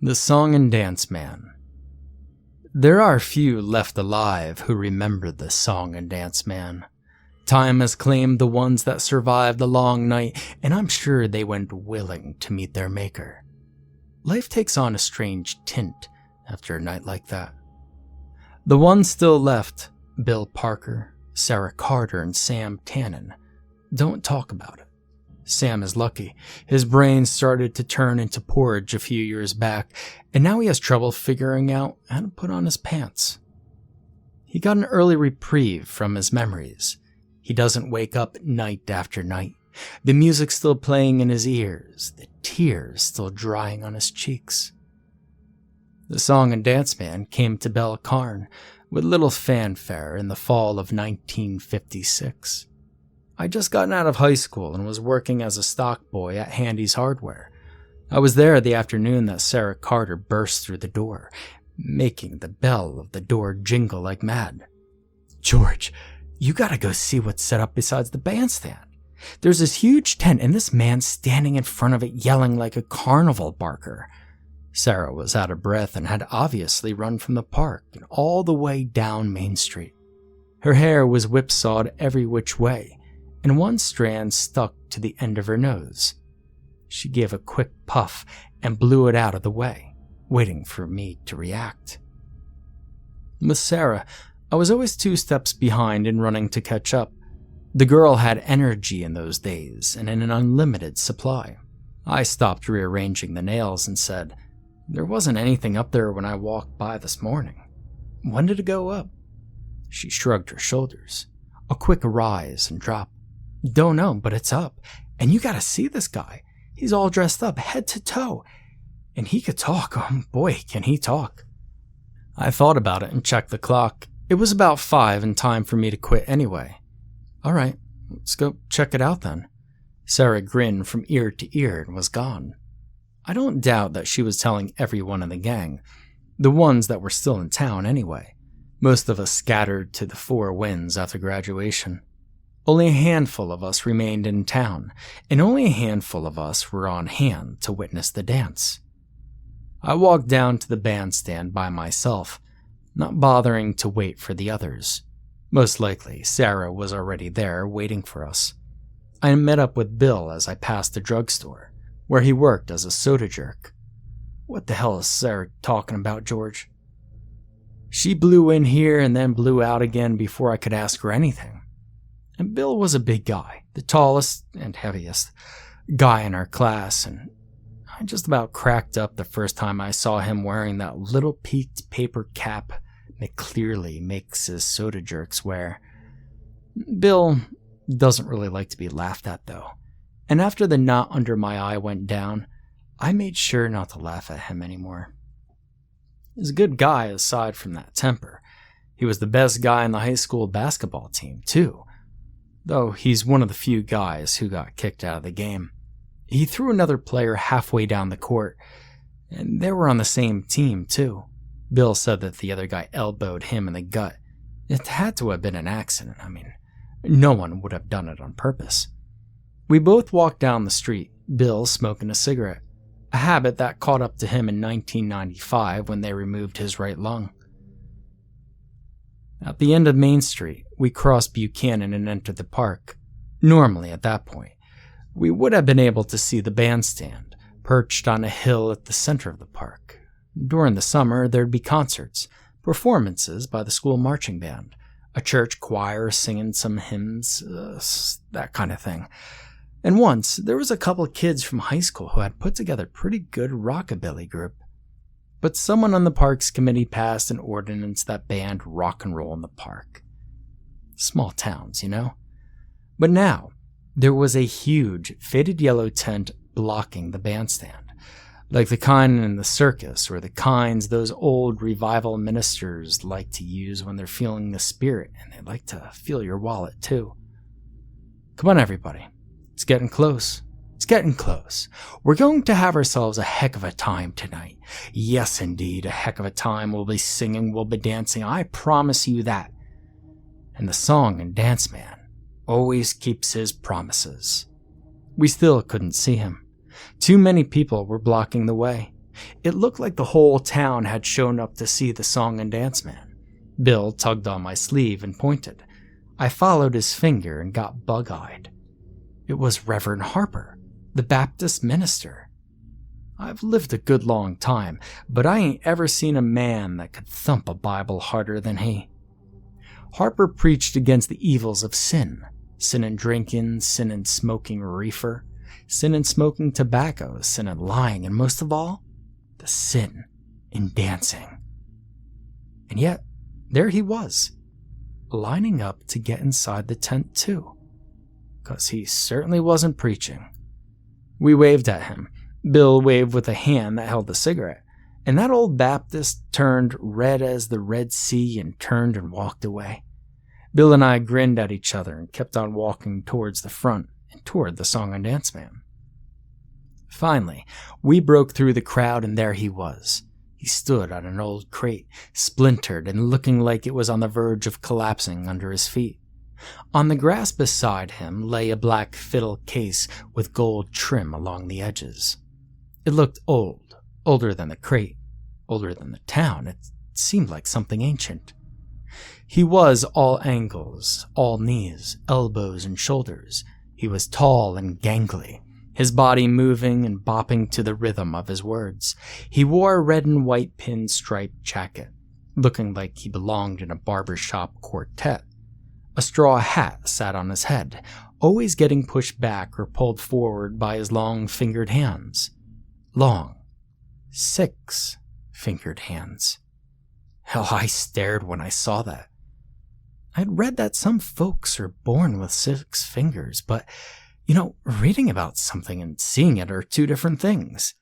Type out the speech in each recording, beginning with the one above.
The Song and Dance Man. There are few left alive who remember the Song and Dance Man. Time has claimed the ones that survived the long night, and I'm sure they went willing to meet their maker. Life takes on a strange tint after a night like that. The ones still left, Bill Parker, Sarah Carter, and Sam Tannen, don't talk about it. Sam is lucky. His brain started to turn into porridge a few years back, and now he has trouble figuring out how to put on his pants. He got an early reprieve from his memories. He doesn't wake up night after night. The music still playing in his ears, the tears still drying on his cheeks. The Song and Dance Man came to Belcarn with little fanfare in the fall of 1956. I'd just gotten out of high school and was working as a stock boy at Handy's Hardware. I was there the afternoon that Sarah Carter burst through the door, making the bell of the door jingle like mad. "George, you gotta go see what's set up besides the bandstand. There's this huge tent and this man standing in front of it yelling like a carnival barker." Sarah was out of breath and had obviously run from the park and all the way down Main Street. Her hair was whipsawed every which way, and one strand stuck to the end of her nose. She gave a quick puff and blew it out of the way, waiting for me to react. With Sarah, I was always 2 steps behind in running to catch up. The girl had energy in those days and in an unlimited supply. I stopped rearranging the nails and said, "There wasn't anything up there when I walked by this morning. When did it go up?" She shrugged her shoulders. A quick rise and drop. "Don't know, but it's up. And you gotta see this guy. He's all dressed up, head to toe. And he could talk. Oh boy, can he talk." I thought about it and checked the clock. It was about 5 and time for me to quit anyway. "All right, let's go check it out then." Sarah grinned from ear to ear and was gone. I don't doubt that she was telling everyone in the gang, the ones that were still in town anyway. Most of us scattered to the 4 winds after graduation. Only a handful of us remained in town, and only a handful of us were on hand to witness the dance. I walked down to the bandstand by myself, not bothering to wait for the others. Most likely, Sarah was already there waiting for us. I met up with Bill as I passed the drugstore, where he worked as a soda jerk. "What the hell is Sarah talking about, George?" She blew in here and then blew out again before I could ask her anything. And Bill was a big guy, the tallest and heaviest guy in our class, and I just about cracked up the first time I saw him wearing that little peaked paper cap McClearly makes his soda jerks wear. Bill doesn't really like to be laughed at though, and after the knot under my eye went down, I made sure not to laugh at him anymore. He's a good guy aside from that temper. He was the best guy in the high school basketball team too, though he's one of the few guys who got kicked out of the game. He threw another player halfway down the court, and they were on the same team too. Bill said that the other guy elbowed him in the gut. It had to have been an accident. I mean, no one would have done it on purpose. We both walked down the street, Bill smoking a cigarette, a habit that caught up to him in 1995 when they removed his right lung. At the end of Main Street, we crossed Buchanan and entered the park. Normally, at that point, we would have been able to see the bandstand, perched on a hill at the center of the park. During the summer, there'd be concerts, performances by the school marching band, a church choir singing some hymns, that kind of thing. And once, there was a couple of kids from high school who had put together a pretty good rockabilly group. But someone on the parks committee passed an ordinance that banned rock and roll in the park. Small towns, you know? But now, there was a huge, faded yellow tent blocking the bandstand, like the kind in the circus or the kinds those old revival ministers like to use when they're feeling the spirit and they like to feel your wallet too. Come on, everybody. It's getting close. It's getting close. We're going to have ourselves a heck of a time tonight. Yes, indeed, a heck of a time. We'll be singing, we'll be dancing. I promise you that. And the Song and Dance Man always keeps his promises. We still couldn't see him. Too many people were blocking the way. It looked like the whole town had shown up to see the song and dance man. Bill tugged on my sleeve and pointed. I followed his finger and got bug-eyed. It was Reverend Harper, the Baptist minister. I've lived a good long time, but I ain't ever seen a man that could thump a Bible harder than he. Harper preached against the evils of sin in drinking, sin in smoking reefer, sin in smoking tobacco, sin in lying, and most of all, the sin in dancing. And yet, there he was, lining up to get inside the tent too, 'cause he certainly wasn't preaching. We waved at him. Bill waved with a hand that held the cigarette, and that old Baptist turned red as the Red Sea and turned and walked away. Bill and I grinned at each other and kept on walking towards the front and toward the song and dance man. Finally, we broke through the crowd, and there he was. He stood on an old crate, splintered and looking like it was on the verge of collapsing under his feet. On the grass beside him lay a black fiddle case with gold trim along the edges. It looked old, older than the crate, older than the town. It seemed like something ancient. He was all ankles, all knees, elbows, and shoulders. He was tall and gangly, his body moving and bopping to the rhythm of his words. He wore a red and white pin-striped jacket, looking like he belonged in a barbershop quartet. A straw hat sat on his head, always getting pushed back or pulled forward by his long-fingered hands. Long, 6-fingered hands. Hell, I stared when I saw that. I'd read that some folks are born with 6 fingers, but, reading about something and seeing it are two different things.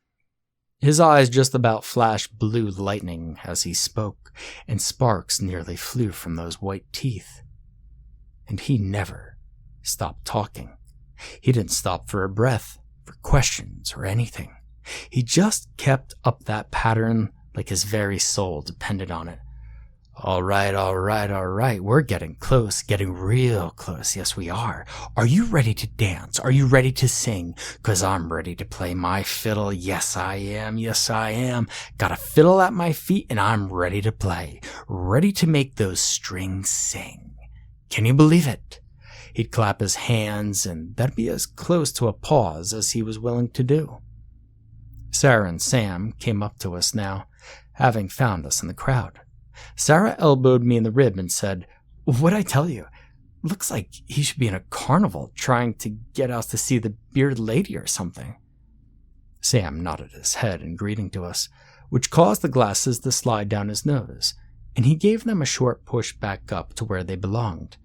His eyes just about flashed blue lightning as he spoke, and sparks nearly flew from those white teeth. And he never stopped talking. He didn't stop for a breath, for questions, or anything. He just kept up that pattern like his very soul depended on it. All right, we're getting close, getting real close. Yes, we are. Are you ready to dance? Are you ready to sing? 'Cause I'm ready to play my fiddle. Yes, I am. Got a fiddle at my feet and I'm ready to play. Ready to make those strings sing. Can you believe it? He'd clap his hands, and that'd be as close to a pause as he was willing to do. Sarah and Sam came up to us now, having found us in the crowd. Sarah elbowed me in the rib and said, "What'd I tell you? Looks like he should be in a carnival trying to get us to see the bearded lady or something." Sam nodded his head in greeting to us, which caused the glasses to slide down his nose, and he gave them a short push back up to where they belonged.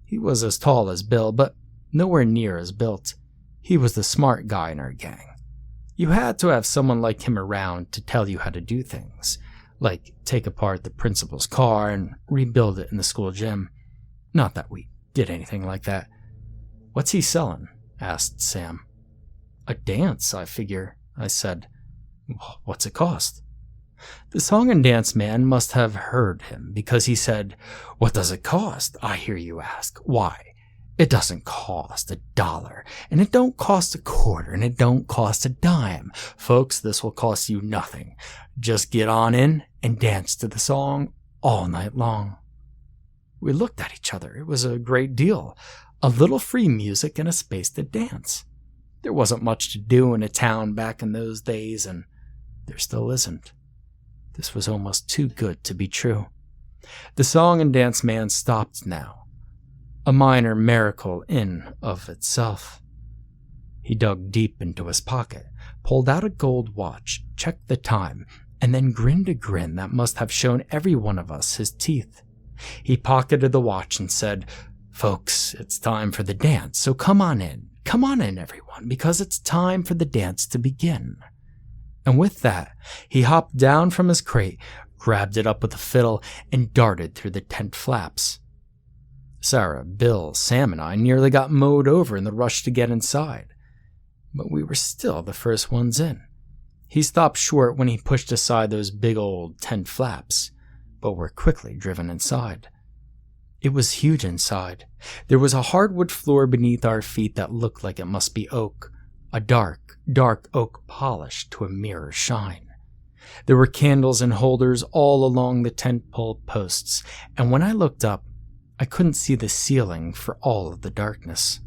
He was as tall as Bill, but nowhere near as built. He was the smart guy in our gang. You had to have someone like him around to tell you how to do things, like take apart the principal's car and rebuild it in the school gym. Not that we did anything like that. "What's he selling?" asked Sam. "A dance, I figure," I said. "What's it cost?" The song and dance man must have heard him, because he said, "What does it cost, I hear you ask? Why, it doesn't cost $1, and it don't cost a quarter, and it don't cost a dime. Folks, this will cost you nothing. Just get on in and dance to the song all night long." We looked at each other. It was a great deal. A little free music and a space to dance. There wasn't much to do in a town back in those days, and there still isn't. This was almost too good to be true. The song and dance man stopped now, a minor miracle in of itself. He dug deep into his pocket, pulled out a gold watch, checked the time, and then grinned a grin that must have shown every one of us his teeth. He pocketed the watch and said, "Folks, it's time for the dance, so come on in, everyone, because it's time for the dance to begin." And with that, he hopped down from his crate, grabbed it up with a fiddle, and darted through the tent flaps. Sarah, Bill, Sam, and I nearly got mowed over in the rush to get inside, but we were still the first ones in. He stopped short when he pushed aside those big old tent flaps, but were quickly driven inside. It was huge inside. There was a hardwood floor beneath our feet that looked like it must be oak, a dark oak polish to a mirror shine. There were candles and holders all along the tent pole posts, and when I looked up, I couldn't see the ceiling for all of the darkness.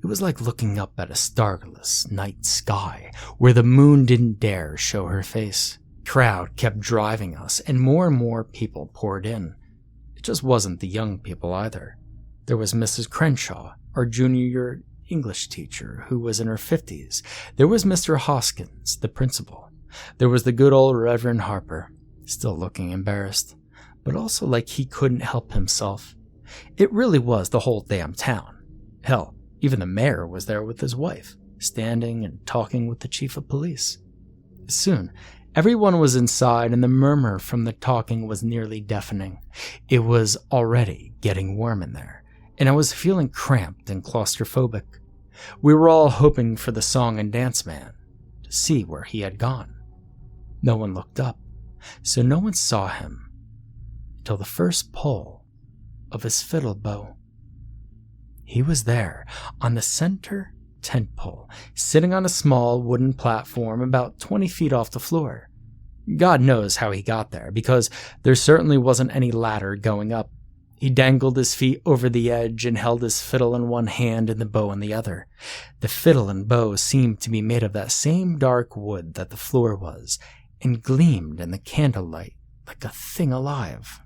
It was like looking up at a starless night sky where the moon didn't dare show her face. Crowd kept driving us, and more people poured in. It just wasn't the young people either. There was Mrs. Crenshaw, our junior year English teacher, who was in her 50s. There was Mr. Hoskins, the principal. There was the good old Reverend Harper, still looking embarrassed, but also like he couldn't help himself. It really was the whole damn town. Hell, even the mayor was there with his wife, standing and talking with the chief of police. Soon, everyone was inside, and the murmur from the talking was nearly deafening. It was already getting warm in there, and I was feeling cramped and claustrophobic. We were all hoping for the song and dance man, to see where he had gone. No one looked up, so no one saw him until the first pull of his fiddle bow. He was there, on the center tent pole, sitting on a small wooden platform about 20 feet off the floor. God knows how he got there, because there certainly wasn't any ladder going up. He dangled his feet over the edge and held his fiddle in one hand and the bow in the other. The fiddle and bow seemed to be made of that same dark wood that the floor was, and gleamed in the candlelight like a thing alive.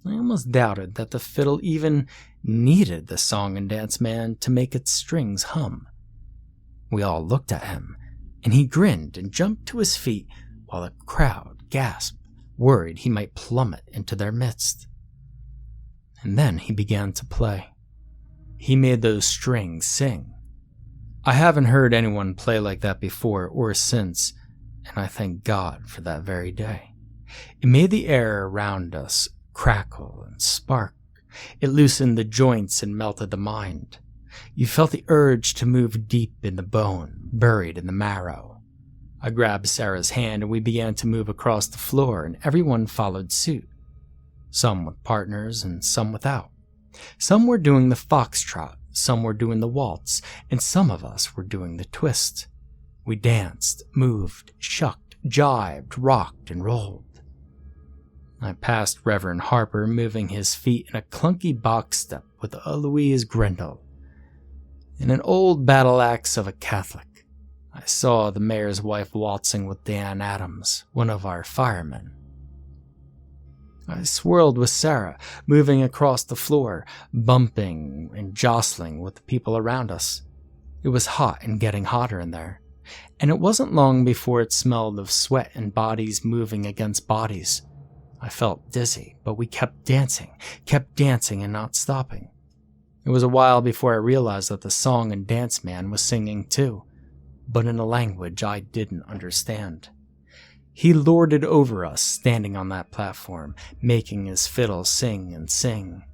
I almost doubted that the fiddle even needed the song and dance man to make its strings hum. We all looked at him, and he grinned and jumped to his feet while the crowd gasped, worried he might plummet into their midst. And then he began to play. He made those strings sing. I haven't heard anyone play like that before or since, and I thank God for that very day. It made the air around us crackle and spark. It loosened the joints and melted the mind. You felt the urge to move deep in the bone, buried in the marrow. I grabbed Sarah's hand and we began to move across the floor, and everyone followed suit. Some with partners and some without. Some were doing the foxtrot, some were doing the waltz, and some of us were doing the twist. We danced, moved, shucked, jived, rocked, and rolled. I passed Reverend Harper moving his feet in a clunky box step with Eloise Grendel and an old battle axe of a Catholic. I saw the mayor's wife waltzing with Dan Adams, one of our firemen. I swirled with Sarah, moving across the floor, bumping and jostling with the people around us. It was hot and getting hotter in there, and it wasn't long before it smelled of sweat and bodies moving against bodies. I felt dizzy, but we kept dancing and not stopping. It was a while before I realized that the song and dance man was singing too, but in a language I didn't understand. He lorded over us, standing on that platform, making his fiddle sing and sing.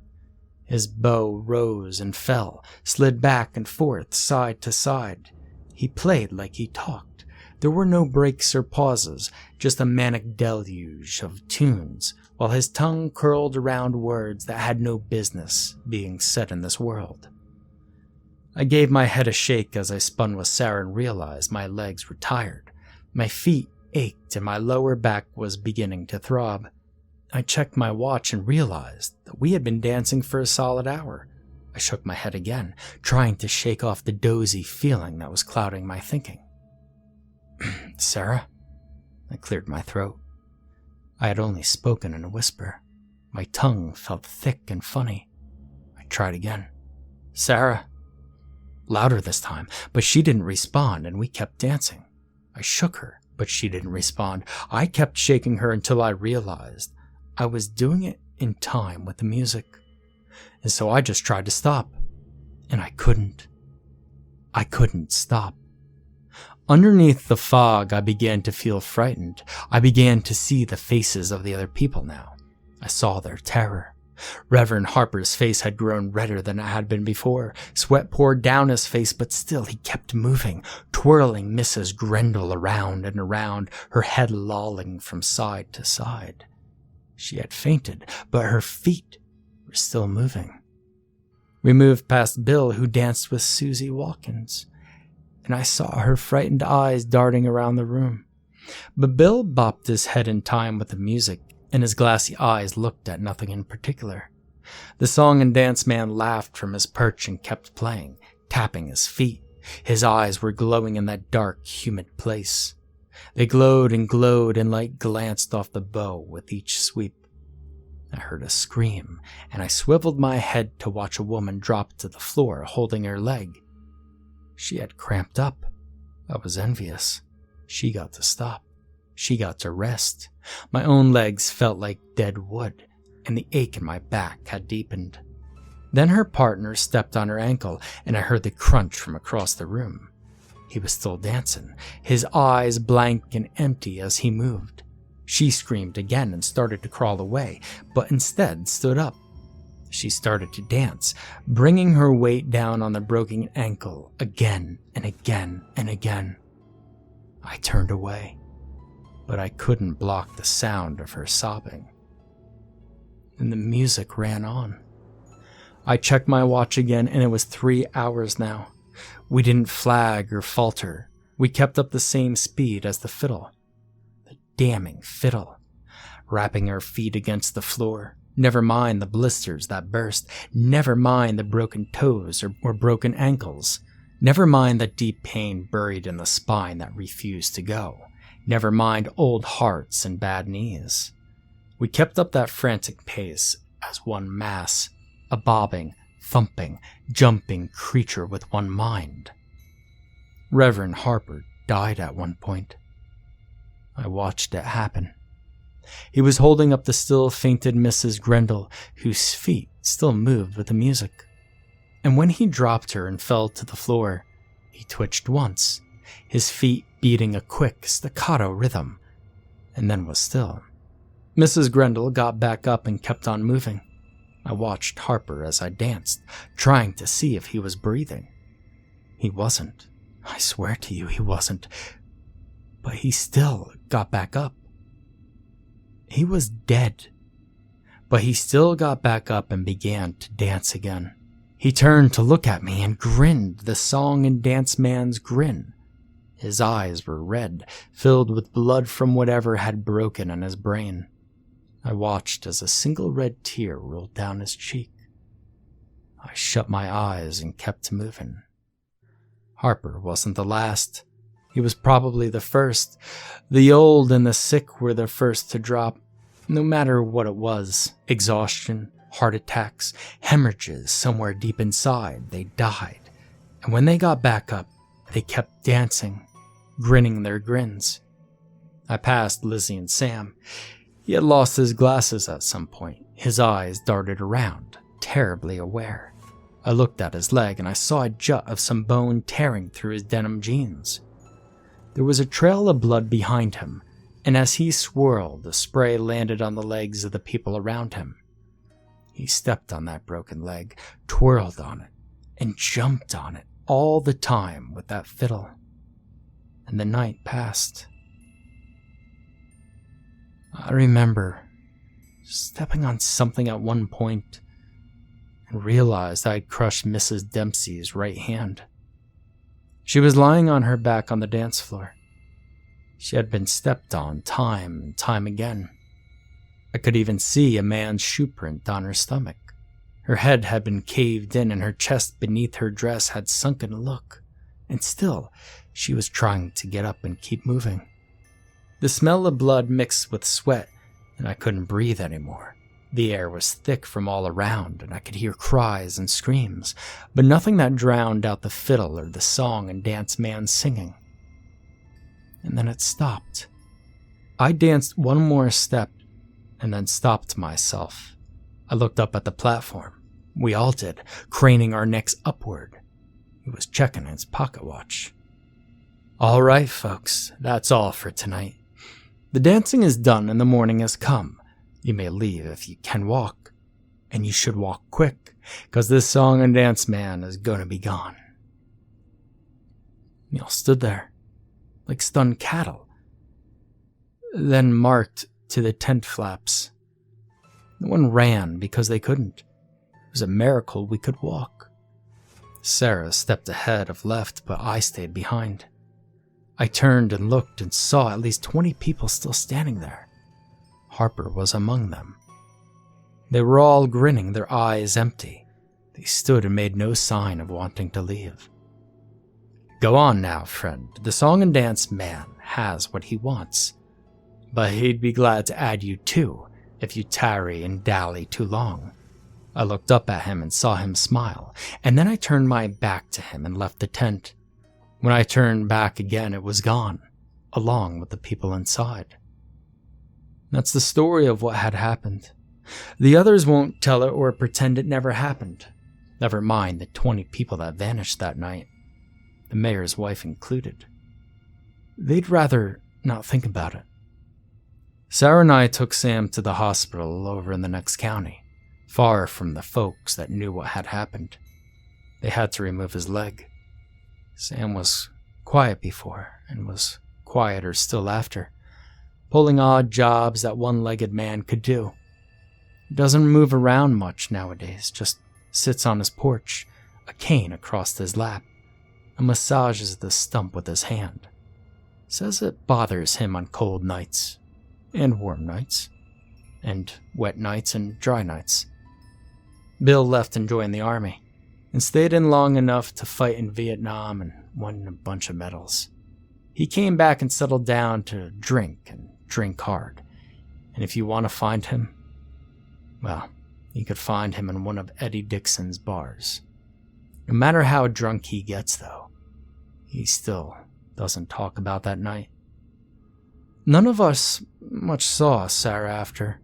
His bow rose and fell, slid back and forth, side to side. He played like he talked. There were no breaks or pauses, just a manic deluge of tunes, while his tongue curled around words that had no business being said in this world. I gave my head a shake as I spun with Sarah and realized my legs were tired. My feet ached and my lower back was beginning to throb. I checked my watch and realized that we had been dancing for a solid hour. I shook my head again, trying to shake off the dozy feeling that was clouding my thinking. Sarah? I cleared my throat. I had only spoken in a whisper. My tongue felt thick and funny. I tried again. Sarah? Louder this time, but she didn't respond, and we kept dancing. I shook her, but she didn't respond. I kept shaking her until I realized I was doing it in time with the music. And so I just tried to stop, and I couldn't. I couldn't stop. Underneath the fog, I began to feel frightened. I began to see the faces of the other people now. I saw their terror. Reverend Harper's face had grown redder than it had been before. Sweat poured down his face, but still he kept moving, twirling Mrs. Grendel around and around, her head lolling from side to side. She had fainted, but her feet were still moving. We moved past Bill, who danced with Susie Watkins, and I saw her frightened eyes darting around the room. But Bill bopped his head in time with the music, and his glassy eyes looked at nothing in particular. The song and dance man laughed from his perch and kept playing, tapping his feet. His eyes were glowing in that dark, humid place. They glowed, and light glanced off the bow with each sweep. I heard a scream, and I swiveled my head to watch a woman drop to the floor holding her leg. She had cramped up. I was envious. She got to stop. She got to rest. My own legs felt like dead wood, and the ache in my back had deepened. Then her partner stepped on her ankle, and I heard the crunch from across the room. He was still dancing, his eyes blank and empty as he moved. She screamed again and started to crawl away, but instead stood up. She started to dance, bringing her weight down on the broken ankle again and again and again. I turned away, but I couldn't block the sound of her sobbing. And the music ran on. I checked my watch again, and it was 3 hours now. We didn't flag or falter. We kept up the same speed as the fiddle. The damning fiddle. Rapping our feet against the floor. Never mind the blisters that burst. Never mind the broken toes or broken ankles. Never mind the deep pain buried in the spine that refused to go. Never mind old hearts and bad knees. We kept up that frantic pace as one mass, a bobbing, thumping, jumping creature with one mind. Reverend Harper died at one point. I watched it happen. He was holding up the still fainted Mrs. Grendel, whose feet still moved with the music. And when he dropped her and fell to the floor, he twitched once, his feet beating a quick staccato rhythm, and then was still. Mrs. Grendel got back up and kept on moving. I watched Harper as I danced, trying to see if he was breathing. He wasn't. I swear to you, he wasn't. But he still got back up. He was dead. But he still got back up and began to dance again. He turned to look at me and grinned the song and dance man's grin. His eyes were red, filled with blood from whatever had broken in his brain. I watched as a single red tear rolled down his cheek. I shut my eyes and kept moving. Harper wasn't the last. He was probably the first. The old and the sick were the first to drop, no matter what it was. Exhaustion, heart attacks, hemorrhages somewhere deep inside. They died. And when they got back up, they kept dancing, grinning their grins. I passed Lizzie and Sam. He had lost his glasses at some point. His eyes darted around, terribly aware. I looked at his leg and I saw a jut of some bone tearing through his denim jeans. There was a trail of blood behind him, and as he swirled, the spray landed on the legs of the people around him. He stepped on that broken leg, twirled on it, and jumped on it all the time with that fiddle. And the night passed. I remember stepping on something at one point and realized I had crushed Mrs. Dempsey's right hand. She was lying on her back on the dance floor. She had been stepped on time and time again. I could even see a man's shoe print on her stomach. Her head had been caved in and her chest beneath her dress had sunken a look. And still, she was trying to get up and keep moving. The smell of blood mixed with sweat, and I couldn't breathe anymore. The air was thick from all around, and I could hear cries and screams, but nothing that drowned out the fiddle or the song and dance man singing. And then it stopped. I danced one more step, and then stopped myself. I looked up at the platform. We all did, craning our necks upward. He was checking his pocket watch. All right, folks, that's all for tonight. The dancing is done and the morning has come. You may leave if you can walk. And you should walk quick, 'cause this song and dance man is gonna be gone. We all stood there, like stunned cattle, then marked to the tent flaps. No one ran because they couldn't. It was a miracle we could walk. Sarah stepped ahead of left, but I stayed behind. I turned and looked and saw at least 20 people still standing there. Harper was among them. They were all grinning, their eyes empty. They stood and made no sign of wanting to leave. Go on now, friend. The song and dance man has what he wants, but he'd be glad to add you too if you tarry and dally too long. I looked up at him and saw him smile, and then I turned my back to him and left the tent. When I turned back again, it was gone, along with the people inside. That's the story of what had happened. The others won't tell it or pretend it never happened. Never mind the 20 people that vanished that night, the mayor's wife included. They'd rather not think about it. Sarah and I took Sam to the hospital over in the next county, far from the folks that knew what had happened. They had to remove his leg. Sam was quiet before and was quieter still after, pulling odd jobs that one-legged man could do. He doesn't move around much nowadays, just sits on his porch, a cane across his lap, and massages the stump with his hand. Says it bothers him on cold nights, and warm nights, and wet nights and dry nights. Bill left and joined the army, and stayed in long enough to fight in Vietnam and won a bunch of medals. He came back and settled down to drink and drink hard, and if you want to find him, well, you could find him in one of Eddie Dixon's bars. No matter how drunk he gets, though, he still doesn't talk about that night. None of us much saw Sarah after.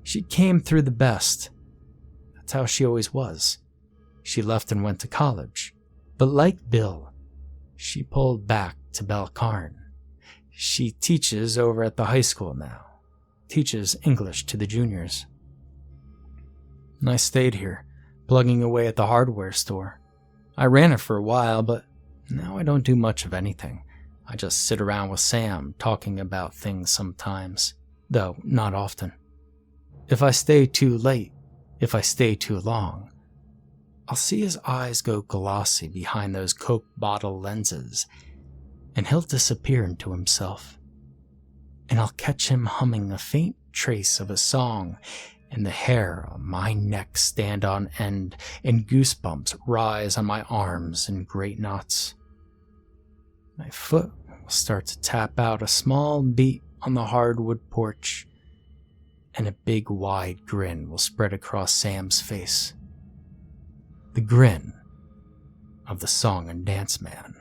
She came through the best. That's how she always was. She left and went to college, but like Bill, she pulled back to Belcarn. She teaches over at the high school now, teaches English to the juniors. And I stayed here, plugging away at the hardware store. I ran it for a while, but now I don't do much of anything. I just sit around with Sam, talking about things sometimes, though not often. If I stay too late, if I stay too long, I'll see his eyes go glossy behind those Coke bottle lenses, and he'll disappear into himself. And I'll catch him humming a faint trace of a song, and the hair on my neck stand on end, and goosebumps rise on my arms in great knots. My foot will start to tap out a small beat on the hardwood porch, and a big wide grin will spread across Sam's face. The grin of the song and dance man.